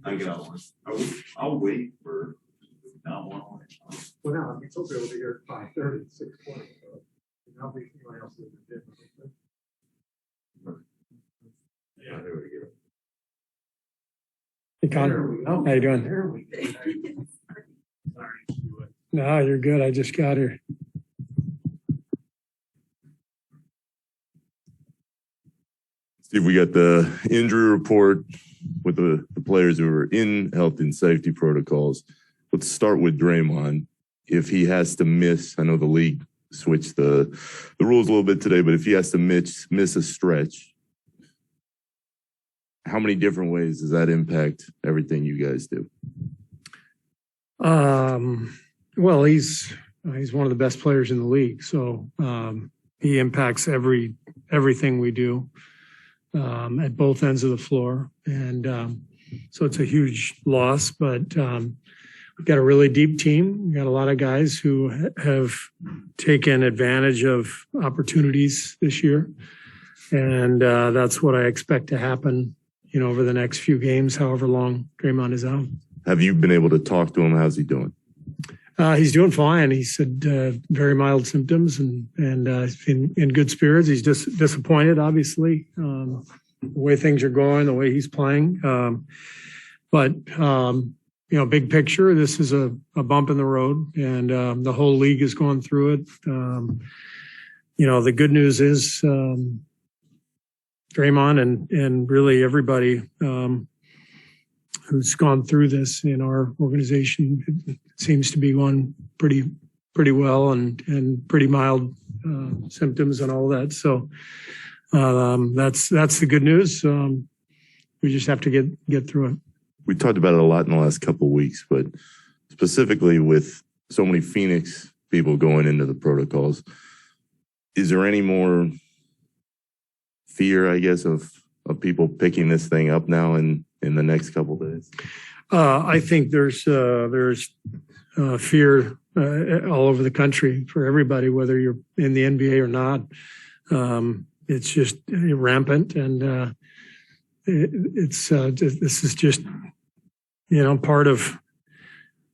I got one. I'll wait for not one. Well, no, it's supposed to be here at 5:30, 6:20. So I'll be anyone else in the gym. Yeah, there we go. Hey, Connor. How you doing? No, you're good. I just got here. Steve, we got the injury report with the players who are in health and safety protocols. Let's start with Draymond. If he has to miss, I know the league switched the rules a little bit today, but if he has to miss a stretch, how many different ways does that impact everything you guys do? Well, he's one of the best players in the league, so he impacts everything we do at both ends of the floor, and so it's a huge loss. But we've got a really deep team. We've got a lot of guys who have taken advantage of opportunities this year, and that's what I expect to happen, over the next few games, however long Draymond is out. Have you been able to talk to him? How's he doing? He's doing fine. He said very mild symptoms and he's in good spirits. He's just disappointed, obviously, the way things are going, the way he's playing. But big picture, this is a bump in the road, and the whole league is going through it. The good news is Draymond and really everybody who's gone through this in our organization, it seems to be going pretty well and pretty mild symptoms and all that. So that's the good news. We just have to get through it. We talked about it a lot in the last couple of weeks, but specifically with so many Phoenix people going into the protocols, is there any more fear, I guess, of people picking this thing up now in the next couple of days? I think there's fear all over the country for everybody, whether you're in the NBA or not. It's just rampant, and this is just part of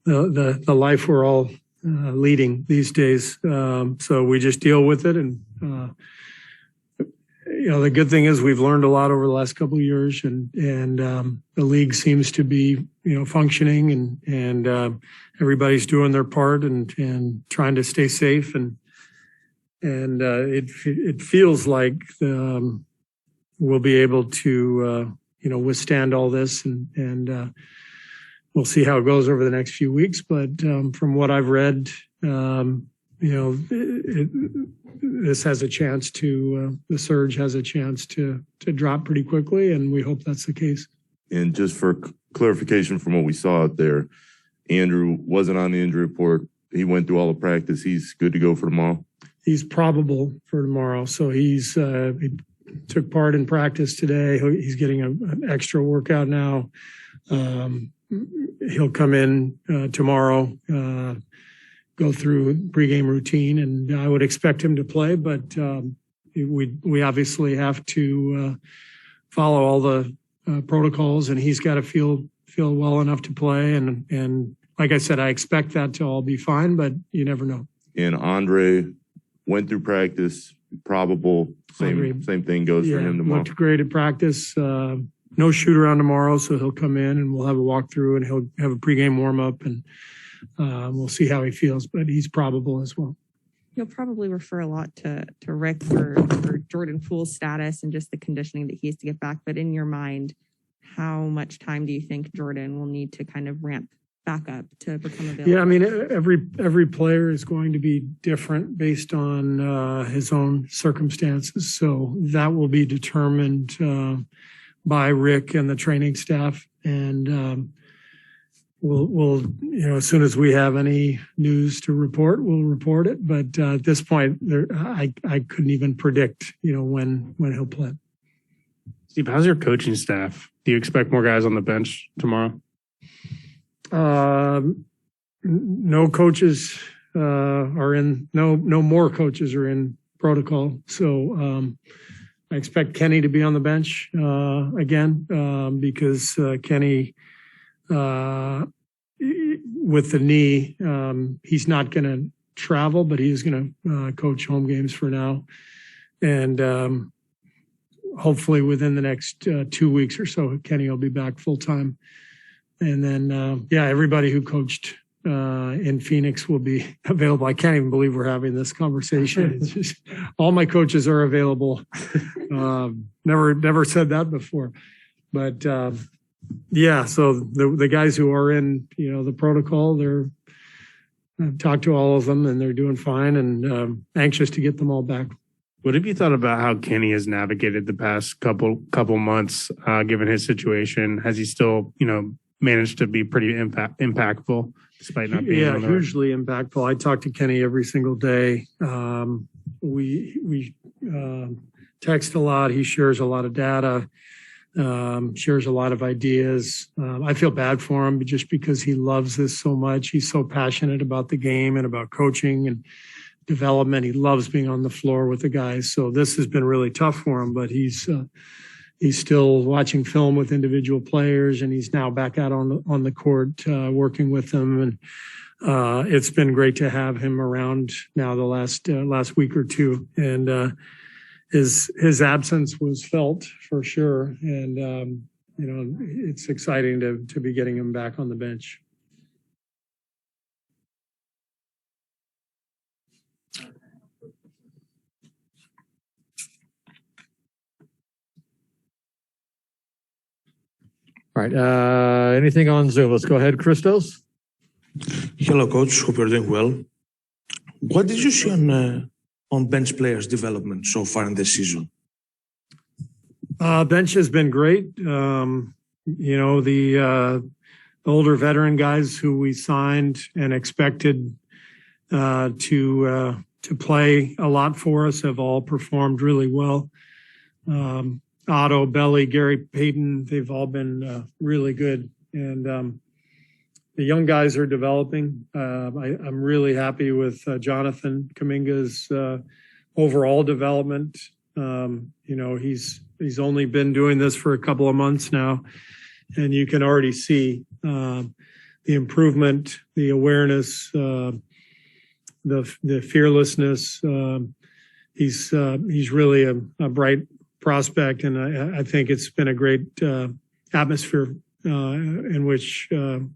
the life we're all leading these days. So we just deal with it, and the good thing is we've learned a lot over the last couple of years, and the league seems to be functioning, and everybody's doing their part and trying to stay safe, and it feels like we'll be able to withstand all this, and we'll see how it goes over the next few weeks. But from what I've read, this has a chance to, the surge has a chance to drop pretty quickly, and we hope that's the case. And just for clarification from what we saw out there, Andrew wasn't on the injury report. He went through all the practice. He's good to go for tomorrow? He's probable for tomorrow. So he took part in practice today. He's getting an extra workout now. He'll come in tomorrow, go through pregame routine, and I would expect him to play, but we obviously have to follow all the protocols, and he's got to feel well enough to play. And like I said, I expect that to all be fine, but you never know. And Andre went through practice, probable, same thing goes for him tomorrow. Looked great at practice. No shoot around tomorrow, so he'll come in and we'll have a walkthrough, and he'll have a pregame warm up, and we'll see how he feels, but he's probable as well. You'll probably refer a lot to Rick for Jordan Poole's status and just the conditioning that he has to get back. But in your mind, how much time do you think Jordan will need to kind of ramp back up to become available? Yeah, I mean, every player is going to be different based on his own circumstances. So that will be determined by Rick and the training staff. And we'll as soon as we have any news to report, we'll report it. But at this point, I couldn't even predict, when he'll play. Steve, how's your coaching staff? Do you expect more guys on the bench tomorrow? No coaches are in. No more coaches are in protocol. So I expect Kenny to be on the bench again because Kenny with the knee. He's not going to travel, but he's going to coach home games for now. And hopefully within the next 2 weeks or so, Kenny will be back full time. And then, everybody who coached in Phoenix will be available. I can't even believe we're having this conversation. It's just all my coaches are available. Never said that before, but so the guys who are in, the protocol, I've talked to all of them and they're doing fine and anxious to get them all back. What have you thought about how Kenny has navigated the past couple months, given his situation? Has he still, managed to be pretty impactful despite not being on the road? Hugely impactful. I talk to Kenny every single day. We text a lot. He shares a lot of data, shares a lot of ideas. I feel bad for him just because he loves this so much. He's so passionate about the game and about coaching and development. He loves being on the floor with the guys. So this has been really tough for him, but he's still watching film with individual players, and he's now back out on the court working with them. And it's been great to have him around now the last week or two. And his absence was felt for sure. And it's exciting to be getting him back on the bench. All right. Anything on Zoom? Let's go ahead, Christos. Hello, coach. Hope you're doing well. What did you see on bench players' development so far in this season? Bench has been great. The older veteran guys who we signed and expected to play a lot for us have all performed really well. Otto, Belly, Gary Payton, they've all been really good. And the young guys are developing. I'm really happy with Jonathan Kuminga's overall development. He's only been doing this for a couple of months now, and you can already see the improvement, the awareness, the fearlessness. He's really a bright prospect, and I think it's been a great atmosphere in which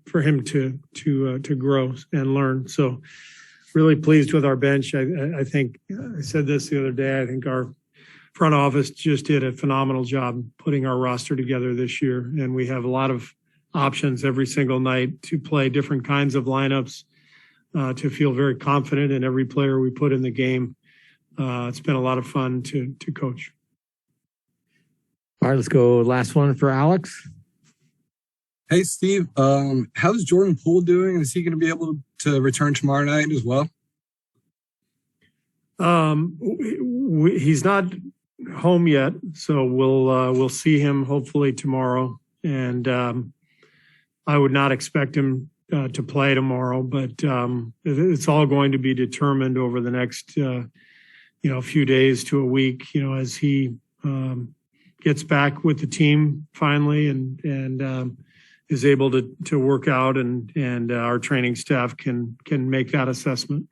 for him to grow and learn. So really pleased with our bench. I think I said this the other day. I think our front office just did a phenomenal job putting our roster together this year, and we have a lot of options every single night to play different kinds of lineups, to feel very confident in every player we put in the game. It's been a lot of fun to coach. All right, let's go. Last one for Alex. Hey, Steve. How's Jordan Poole doing? Is he going to be able to return tomorrow night as well? He's not home yet, so we'll see him hopefully tomorrow. And I would not expect him to play tomorrow, but it's all going to be determined over the next few days to a week. As he gets back with the team finally and is able to work out, and our training staff can make that assessment.